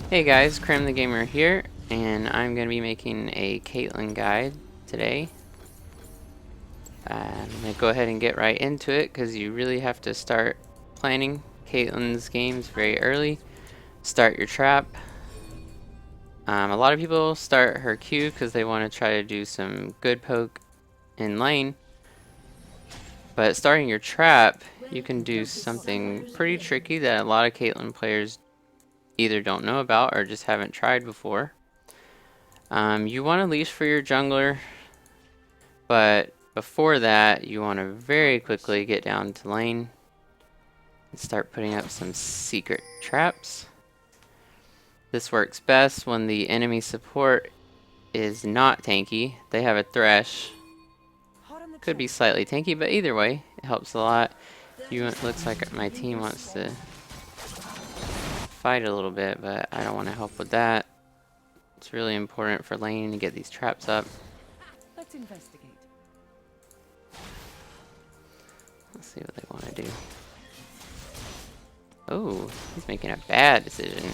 Hey guys, KrymTheGaymer here, and I'm going to be making a Caitlyn guide today. I'm going to go ahead and get right into it because you really have to start planning Caitlyn's games very early. Start your trap. A lot of people start her Q because they want to try to do some good poke in lane. But starting your trap, you can do something pretty tricky that a lot of Caitlyn players either don't know about or just haven't tried before. You want to leash for your jungler, but before that you want to very quickly get down to lane and start putting up some secret traps. This works best when the enemy support is not tanky. They have a thresh. Could be slightly tanky, but either way, it helps a lot. Looks like my team wants to fight a little bit, but I don't want to help with that. It's really important for lane to get these traps up. Let's investigate. Let's see what they want to do. Oh, he's making a bad decision.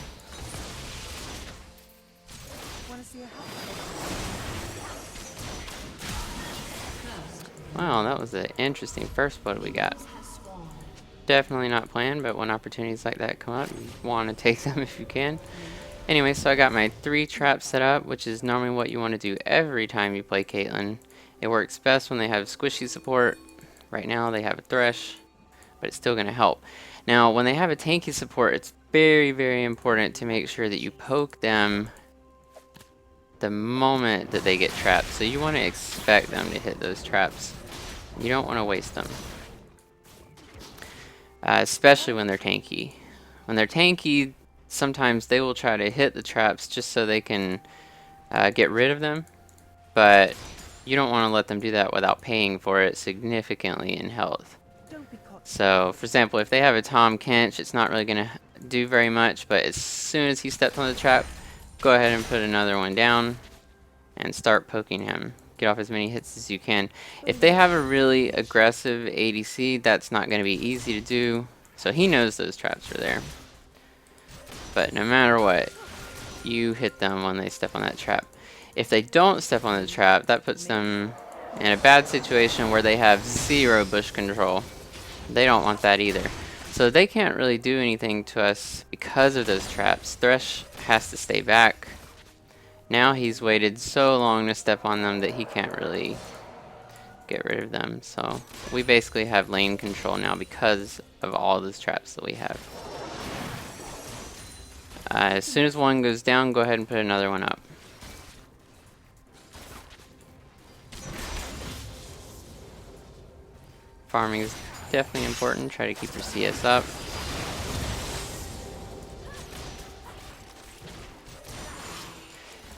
Want to see a Wow, that was an interesting first blood we got. Definitely not planned, but when opportunities like that come up, you want to take them if you can. Anyway, so I got my 3 traps set up, which is normally what you want to do every time you play Caitlyn. It works best when they have squishy support. Right now they have a thresh, but it's still going to help. Now, when they have a tanky support, it's very, very important to make sure that you poke them the moment that they get trapped. So you want to expect them to hit those traps. You don't want to waste them. Especially when they're tanky. When they're tanky, sometimes they will try to hit the traps just so they can get rid of them. But you don't want to let them do that without paying for it significantly in health. So, for example, if they have a Tom Kench, it's not really going to do very much, but as soon as he steps on the trap, go ahead and put another one down and start poking him. Get off as many hits as you can. If they have a really aggressive ADC, that's not going to be easy to do, so he knows those traps are there. But no matter what, you hit them when they step on that trap. If they don't step on the trap, that puts them in a bad situation where they have 0 bush control. They don't want that either. So they can't really do anything to us because of those traps. Thresh has to stay back. Now he's waited so long to step on them that he can't really get rid of them. So we basically have lane control now because of all those traps that we have. As soon as one goes down, go ahead and put another one up. Farming is definitely important. Try to keep your CS up.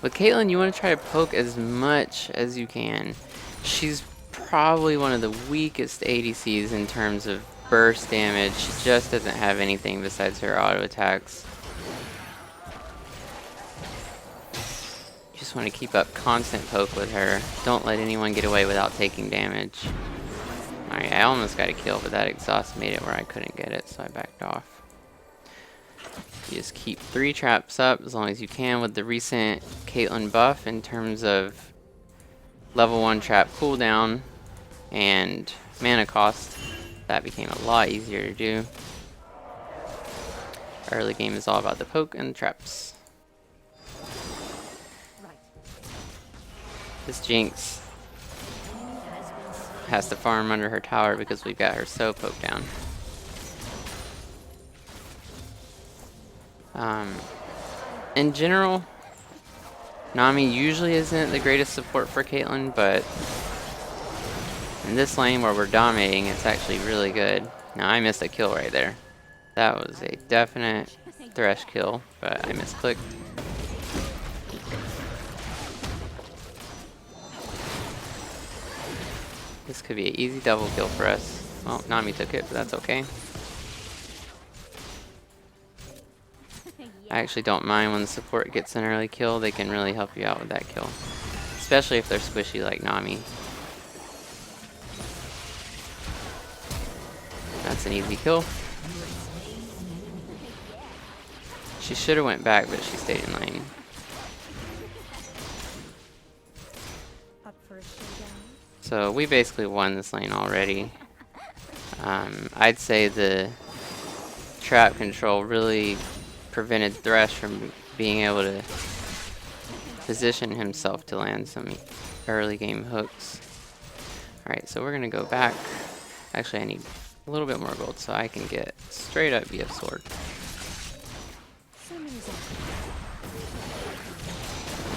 With Caitlyn, you want to try to poke as much as you can. She's probably one of the weakest ADCs in terms of burst damage. She just doesn't have anything besides her auto attacks. You just want to keep up constant poke with her. Don't let anyone get away without taking damage. Alright, I almost got a kill, but that exhaust made it where I couldn't get it, so I backed off. You just keep 3 traps up as long as you can with the recent Caitlyn buff in terms of level 1 trap cooldown and mana cost. That became a lot easier to do. Early game is all about the poke and the traps. This Jinx has to farm under her tower because we've got her so poked down. In general, Nami usually isn't the greatest support for Caitlyn, but in this lane where we're dominating, it's actually really good. Now I missed a kill right there. That was a definite thresh kill, but I misclicked. This could be an easy double kill for us. Well, Nami took it, but that's okay. I actually don't mind when the support gets an early kill. They can really help you out with that kill. Especially if they're squishy like Nami. That's an easy kill. She should have went back, but she stayed in lane. Up for a showdown. So we basically won this lane already. I'd say the trap control really prevented Thresh from being able to position himself to land some early game hooks. Alright, so we're gonna go back. Actually, I need a little bit more gold so I can get straight up BF sword.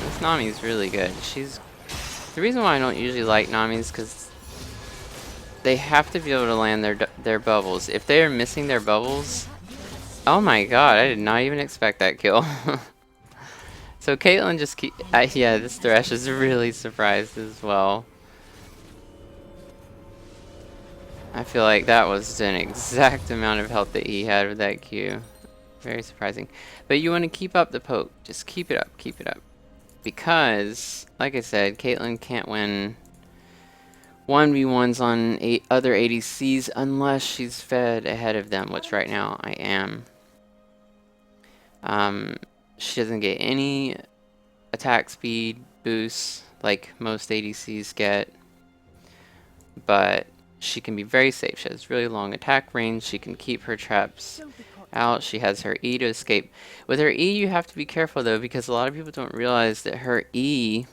This Nami's really good. The reason why I don't usually like Nami is because they have to be able to land their bubbles. If they are missing their bubbles, oh my god, I did not even expect that kill. So Caitlyn just yeah, this Thresh is really surprised as well. I feel like that was an exact amount of health that he had with that Q. Very surprising. But you want to keep up the poke. Just keep it up, keep it up. Because, like I said, Caitlyn can't win 1v1s on other ADCs unless she's fed ahead of them, which right now I am. She doesn't get any attack speed boosts like most ADCs get, but she can be very safe. She has really long attack range. She can keep her traps out. She has her E to escape. With her E, you have to be careful though, because a lot of people don't realize that her E,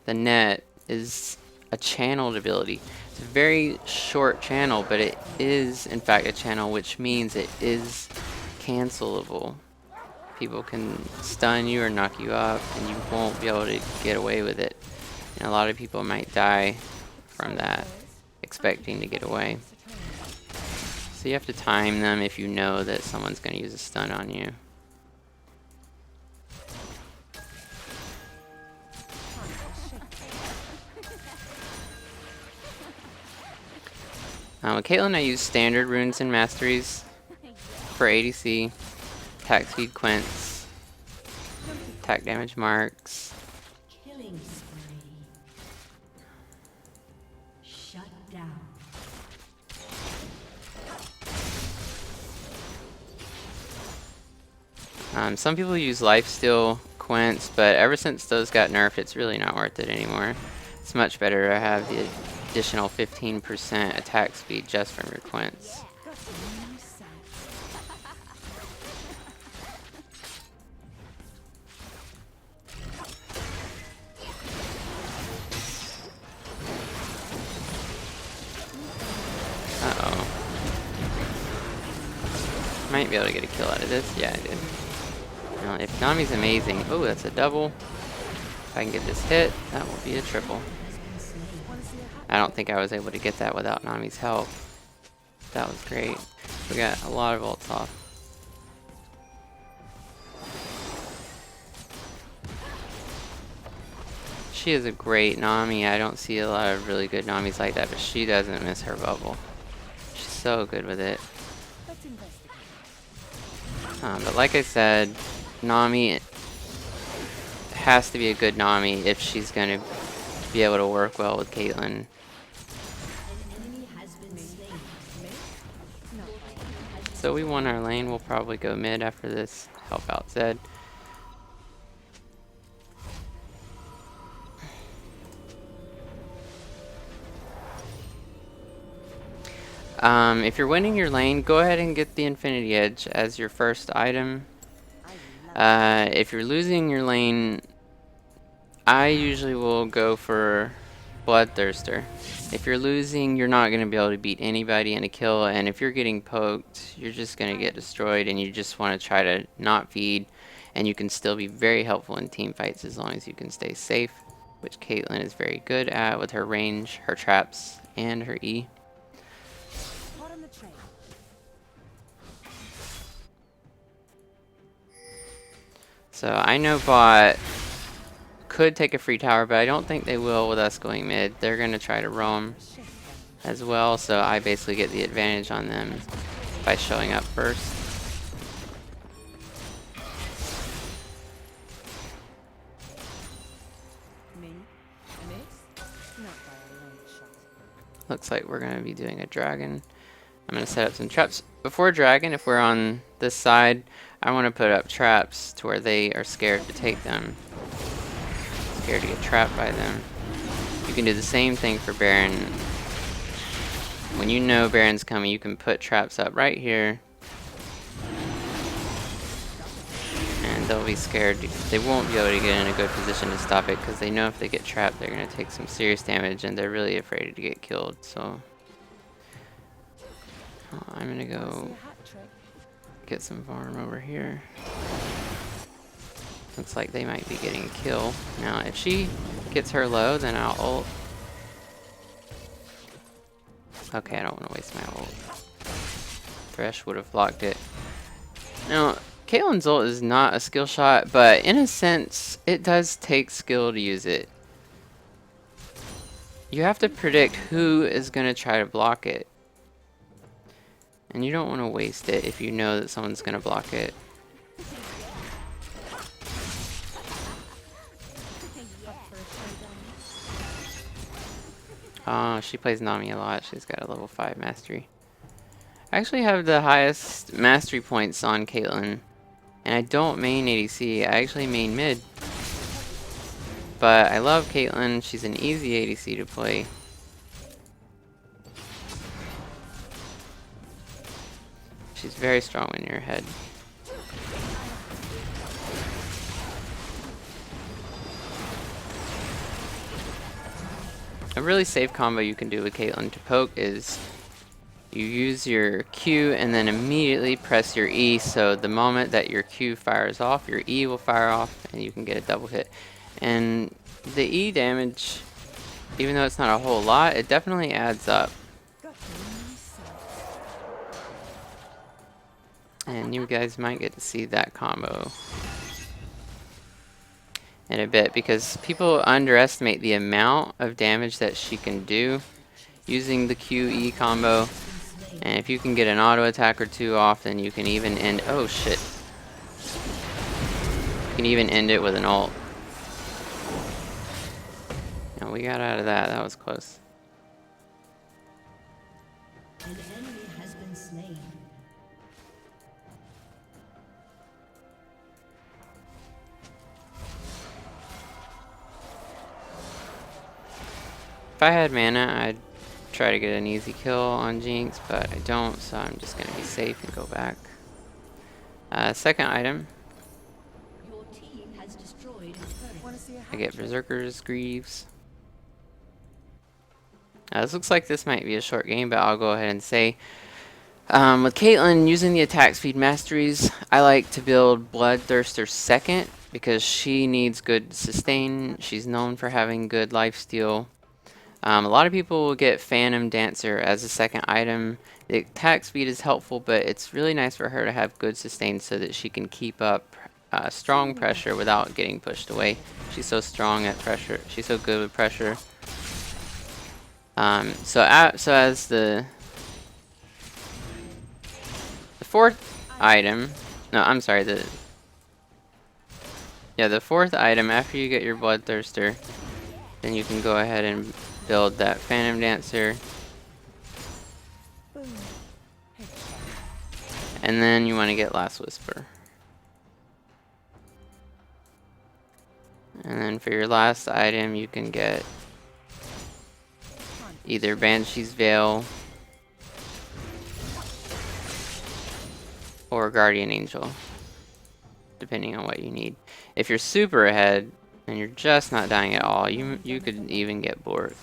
the net, is a channeled ability. It's a very short channel, but it is in fact a channel, which means it is cancelable. People can stun you or knock you up, and you won't be able to get away with it. And a lot of people might die from that, expecting to get away. So you have to time them if you know that someone's going to use a stun on you. With Caitlyn, I use standard runes and masteries for ADC, attack speed quints, attack damage marks. Killing spree. Shut down. Some people use lifesteal quints, but ever since those got nerfed, it's really not worth it anymore. It's much better to have the additional 15% attack speed just from your quints. Uh-oh. Might be able to get a kill out of this. Yeah, I did. Now, if Nami's amazing. Oh, that's a double. If I can get this hit, that will be a triple. I don't think I was able to get that without Nami's help. That was great. We got a lot of ults off. She is a great Nami. I don't see a lot of really good Namis like that, but she doesn't miss her bubble. She's so good with it. But like I said, Nami has to be a good Nami if she's going to be able to work well with Caitlyn. So we won our lane. We'll probably go mid after this. Help out Zed. If you're winning your lane, go ahead and get the Infinity Edge as your first item. If you're losing your lane, I usually will go for Bloodthirster. If you're losing, you're not going to be able to beat anybody in a kill, and if you're getting poked, you're just going to get destroyed, and you just want to try to not feed, and you can still be very helpful in team fights as long as you can stay safe, which Caitlyn is very good at with her range, her traps, and her E. So I know bot could take a free tower, but I don't think they will with us going mid. They're going to try to roam as well, so I basically get the advantage on them by showing up first. Looks like we're going to be doing a dragon. I'm going to set up some traps. before dragon, if we're on this side, I want to put up traps to where they are scared to take them. Scared to get trapped by them. You can do the same thing for Baron. When you know Baron's coming, you can put traps up right here. And they'll be scared. They won't be able to get in a good position to stop it because they know if they get trapped, they're going to take some serious damage and they're really afraid to get killed. So I'm going to go get some farm over here. Looks like they might be getting a kill. Now, if she gets her low, then I'll ult. Okay, I don't want to waste my ult. Thresh would have blocked it. Now, Caitlyn's ult is not a skill shot, but in a sense, it does take skill to use it. You have to predict who is going to try to block it. And you don't want to waste it if you know that someone's going to block it. Oh, she plays Nami a lot. She's got a level 5 mastery. I actually have the highest mastery points on Caitlyn. And I don't main ADC. I actually main mid. But I love Caitlyn. She's an easy ADC to play. She's very strong in your head. A really safe combo you can do with Caitlyn to poke is you use your Q and then immediately press your E, so the moment that your Q fires off, your E will fire off and you can get a double hit. And the E damage, even though it's not a whole lot, it definitely adds up. And you guys might get to see that combo in a bit because people underestimate the amount of damage that she can do using the QE combo. And if you can get an auto attack or two off, then you can even end. Oh shit. You can even end it with an ult. And we got out of that. That was close. An enemy has been slain. If I had mana, I'd try to get an easy kill on Jinx, but I don't, so I'm just going to be safe and go back. Second item, Your team has destroyed a turret. I get Berserker's Greaves. This looks like this might be a short game, but I'll go ahead and say, with Caitlyn using the attack speed masteries, I like to build Bloodthirster second because she needs good sustain. She's known for having good lifesteal. A lot of people will get Phantom Dancer as a second item. The attack speed is helpful, but it's really nice for her to have good sustain so that she can keep up strong pressure without getting pushed away. She's so strong at pressure. She's so good with pressure. So as the fourth item, no, I'm sorry, the fourth item after you get your Bloodthirster, then you can go ahead and build that Phantom Dancer. And then you want to get Last Whisper. And then for your last item, you can get either Banshee's Veil or Guardian Angel, depending on what you need. If you're super ahead and you're just not dying at all, you could even get Bork.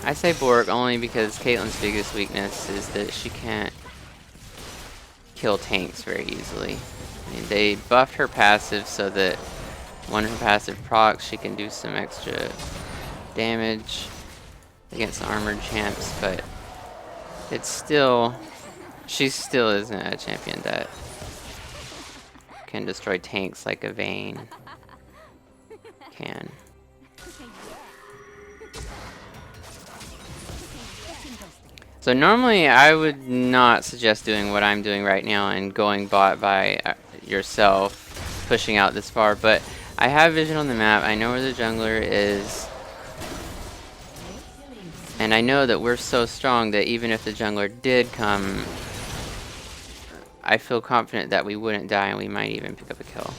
I say Bork only because Caitlyn's biggest weakness is that she can't kill tanks very easily. I mean, they buffed her passive so that when her passive procs, she can do some extra damage against armored champs, but it's still, she still isn't a champion that can destroy tanks like a Vayne can. So normally I would not suggest doing what I'm doing right now and going bot by yourself, pushing out this far, but I have vision on the map. I know where the jungler is. And I know that we're so strong that even if the jungler did come, I feel confident that we wouldn't die and we might even pick up a kill.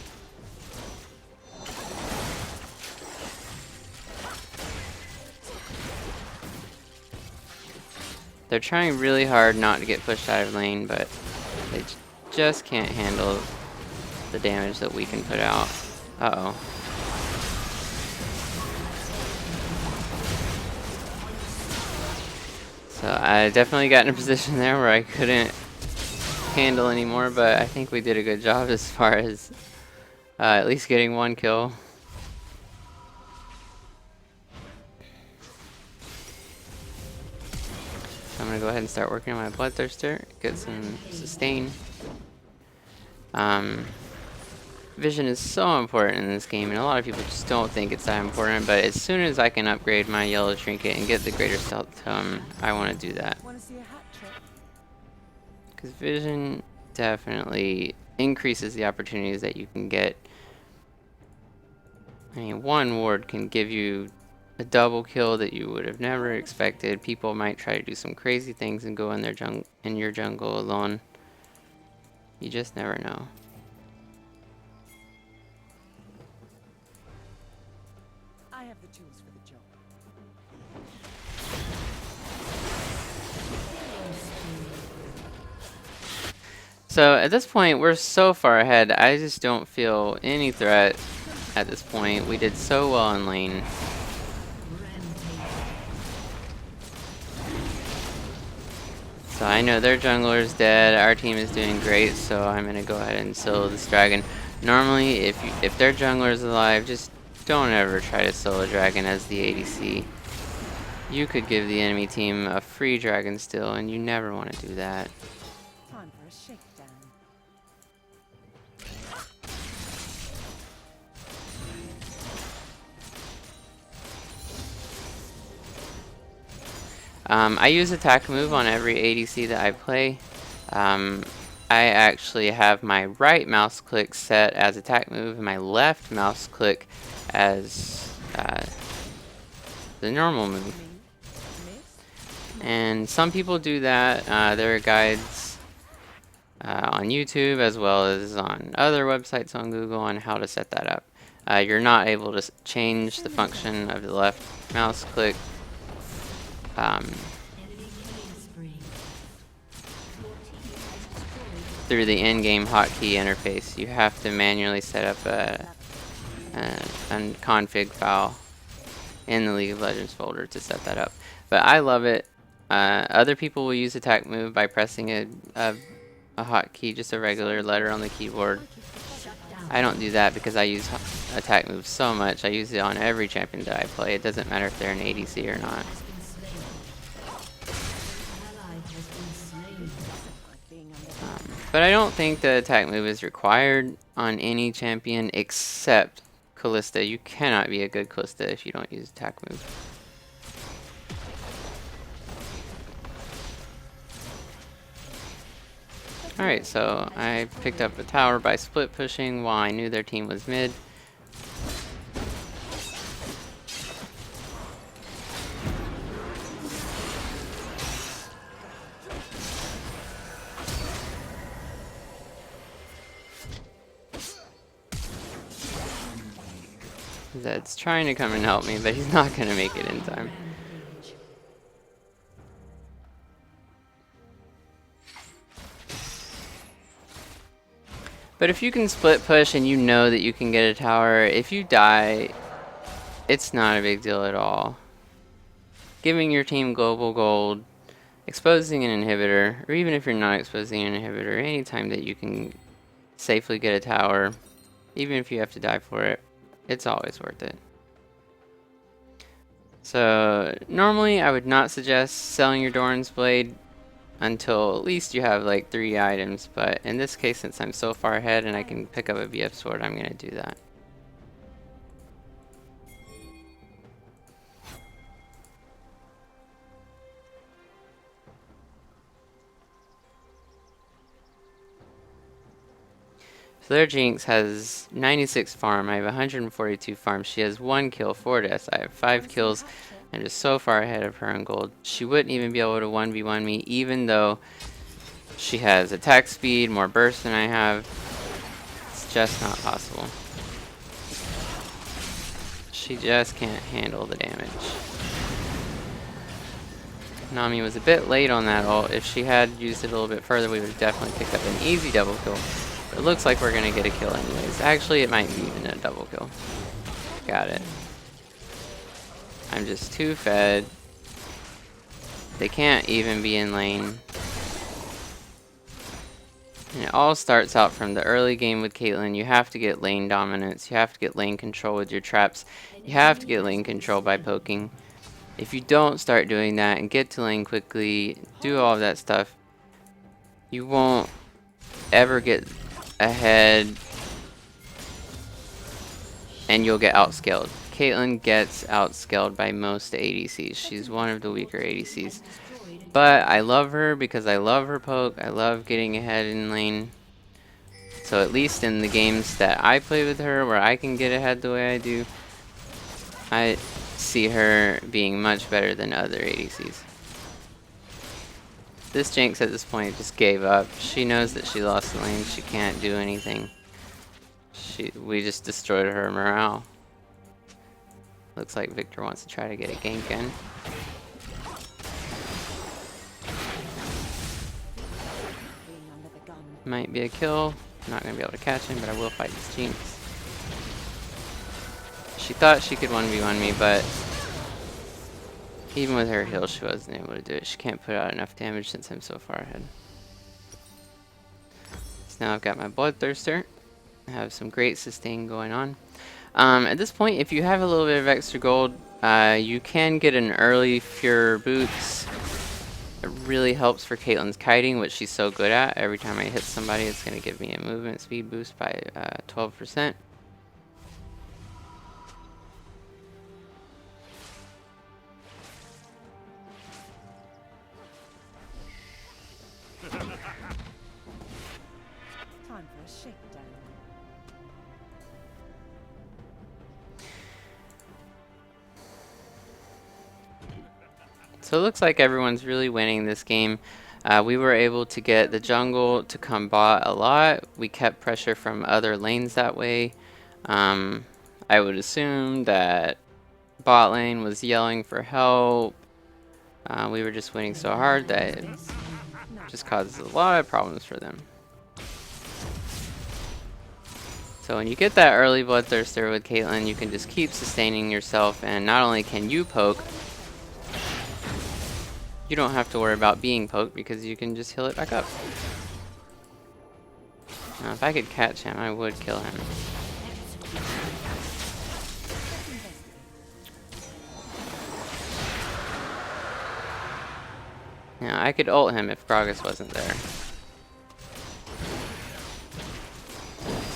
They're trying really hard not to get pushed out of lane, but they just can't handle the damage that we can put out. Uh-oh. So I definitely got in a position there where I couldn't handle anymore, but I think we did a good job as far as at least getting one kill. I'm gonna go ahead and start working on my Bloodthirster, get some sustain. Vision is so important in this game, and a lot of people just don't think it's that important, but as soon as I can upgrade my yellow trinket and get the greater stealth tome, I want to do that. Want to see a hat trick? Because vision definitely increases the opportunities that you can get. I mean, one ward can give you a double kill that you would have never expected. People might try to do some crazy things and go in their your jungle alone. You just never know. I have the tools for the job. So at this point, we're so far ahead, I just don't feel any threat at this point. We did so well in lane. So I know their jungler's dead, our team is doing great, so I'm gonna go ahead and solo this dragon. Normally, if their jungler's alive, just don't ever try to solo dragon as the ADC. You could give the enemy team a free dragon still, and you never want to do that. Time for a shakedown. I use attack move on every ADC that I play. I actually have my right mouse click set as attack move and my left mouse click as the normal move. And some people do that. There are guides on YouTube as well as on other websites on Google on how to set that up. You're not able to change the function of the left mouse click through the in-game hotkey interface. You have to manually set up a config file in the League of Legends folder to set that up. But I love it. Other people will use attack move by pressing a hotkey, just a regular letter on the keyboard. I don't do that because I use attack move so much. I use it on every champion that I play. It doesn't matter if they're an ADC or not. But I don't think the attack move is required on any champion except Kalista. You cannot be a good Kalista if you don't use attack move. Alright, so I picked up a tower by split pushing while I knew their team was mid. Zed's trying to come and help me, but he's not going to make it in time. But if you can split push and you know that you can get a tower, if you die, it's not a big deal at all. Giving your team global gold, exposing an inhibitor, or even if you're not exposing an inhibitor, anytime that you can safely get a tower, even if you have to die for it, it's always worth it. So normally I would not suggest selling your Doran's Blade until at least you have like 3 items, but in this case, since I'm so far ahead and I can pick up a BF sword, I'm going to do that. So their Jinx has 96 farm, I have 142 farm. She has 1 kill, 4 deaths. I have 5 kills, I'm just so far ahead of her in gold. She wouldn't even be able to 1v1 me, even though she has attack speed, more burst than I have. It's just not possible. She just can't handle the damage. Nami was a bit late on that ult. If she had used it a little bit further, we would have definitely picked up an easy double kill. But it looks like we're going to get a kill anyways. Actually, it might be even a double kill. Got it. I'm just too fed. They can't even be in lane. And it all starts out from the early game with Caitlyn. You have to get lane dominance. You have to get lane control with your traps. You have to get lane control by poking. If you don't start doing that and get to lane quickly, do all of that stuff, you won't ever get ahead and you'll get outscaled. Caitlyn gets outscaled by most ADCs. She's one of the weaker ADCs. But I love her because I love her poke. I love getting ahead in lane. So at least in the games that I play with her where I can get ahead the way I do, I see her being much better than other ADCs. This Jinx at this point just gave up. She knows that she lost the lane. She can't do anything. We just destroyed her morale. Looks like Victor wants to try to get a gank in. Might be a kill. Not going to be able to catch him, but I will fight this Jinx. She thought she could 1v1 me, but even with her heal, she wasn't able to do it. She can't put out enough damage since I'm so far ahead. So now I've got my Bloodthirster. I have some great sustain going on. At this point, if you have a little bit of extra gold, you can get an early Fure Boots. It really helps for Caitlyn's kiting, which she's so good at. Every time I hit somebody, it's going to give me a movement speed boost by 12%. Time for a shakedown. So it looks like everyone's really winning this game. We were able to get the jungle to come bot a lot. We kept pressure from other lanes that way. I would assume that bot lane was yelling for help. We were just winning so hard that it just causes a lot of problems for them. So when you get that early Bloodthirster with Caitlyn, you can just keep sustaining yourself, and not only can you poke, you don't have to worry about being poked because you can just heal it back up. Now if I could catch him, I would kill him. Now I could ult him if Gragas wasn't there.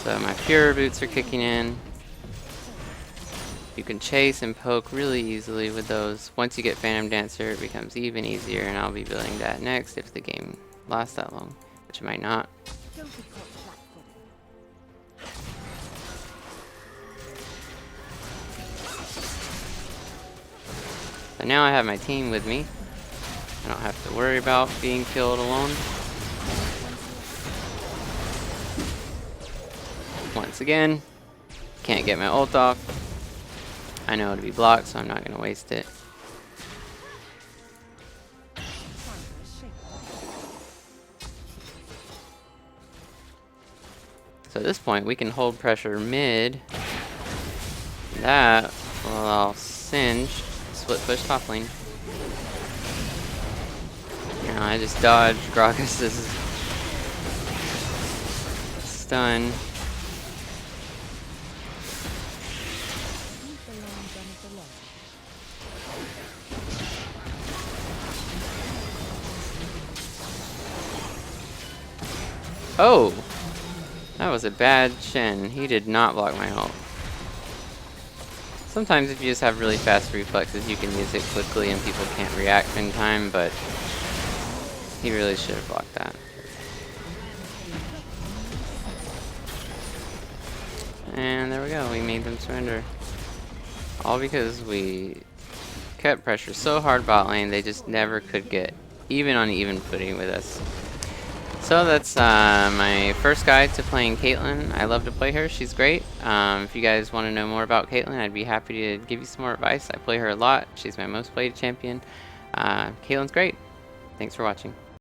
So my Fure Boots are kicking in. You can chase and poke really easily with those. Once you get Phantom Dancer, it becomes even easier, and I'll be building that next if the game lasts that long, which it might not. Don't be caught flat-footed. So now I have my team with me. I don't have to worry about being killed alone. Once again, can't get my ult off. I know it'll be blocked, so I'm not going to waste it. Time for a shakedown. So at this point, we can hold pressure mid. That will allow Singe split push top lane. Now I just dodged Gragas' stun. Oh! That was a bad Shen. He did not block my ult. Sometimes if you just have really fast reflexes, you can use it quickly and people can't react in time, but he really should have blocked that. And there we go, we made them surrender. All because we kept pressure so hard bot lane, they just never could get even on even footing with us. So that's my first guide to playing Caitlyn. I love to play her. She's great. If you guys want to know more about Caitlyn, I'd be happy to give you some more advice. I play her a lot. She's my most played champion. Caitlyn's great. Thanks for watching.